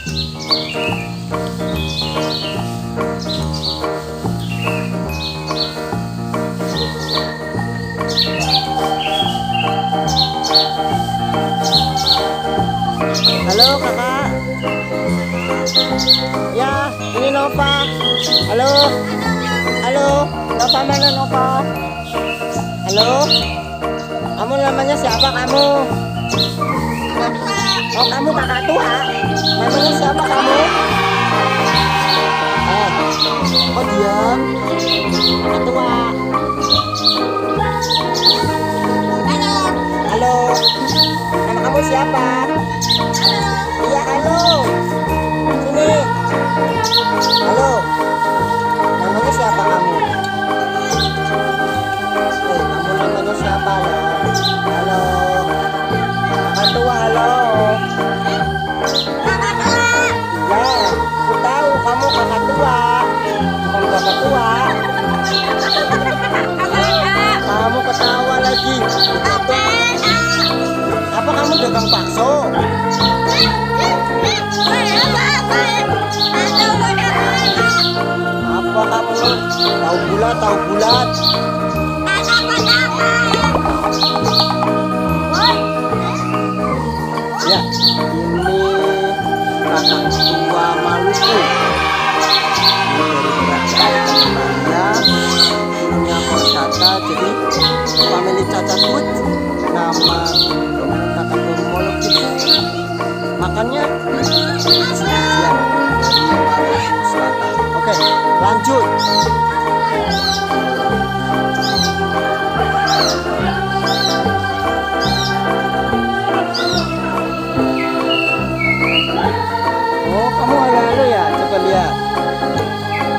Halo kakak. Ya, ini Nova. Halo. Halo, Nova mana Nova? Halo. Kamu namanya siapa kamu? Oh, kamu kakak tua. Namanya siapa kamu? Oh diam. Kakak tua. Halo. Nama kamu siapa? Iya, halo. Sini. Halo. Namanya siapa kamu? Kamu namanya siapa loh? Halo. Kakak tua, halo. Ya, aku tahu kamu kakak tua. Bukan kakak tua. Kamu ketawa lagi. Apa kamu dagang bakso? Apa kamu? Tahu bulat, tahu bulat. Ya, ini kakak tua Maluku. Ini dari kerajaan punya kota, jadi family Cacatut. Nama kakak tua Maluku. Makannya siang dari Maluku Selatan. Oke, lanjut. Oh, kamu halo-halo ya? Coba lihat.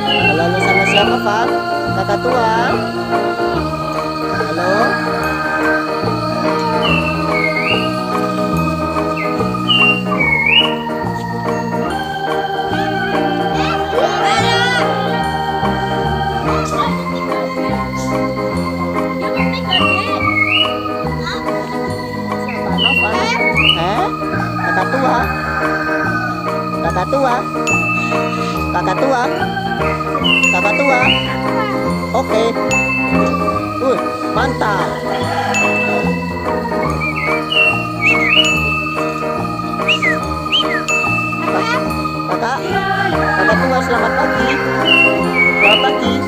Halo-halo sama siapa, Pak? Kakak tua? Halo? Kakak tua? Kakak tua? Kakak tua? Kakak tua? Oke. Mantap. Kakak tua, selamat pagi. Selamat pagi.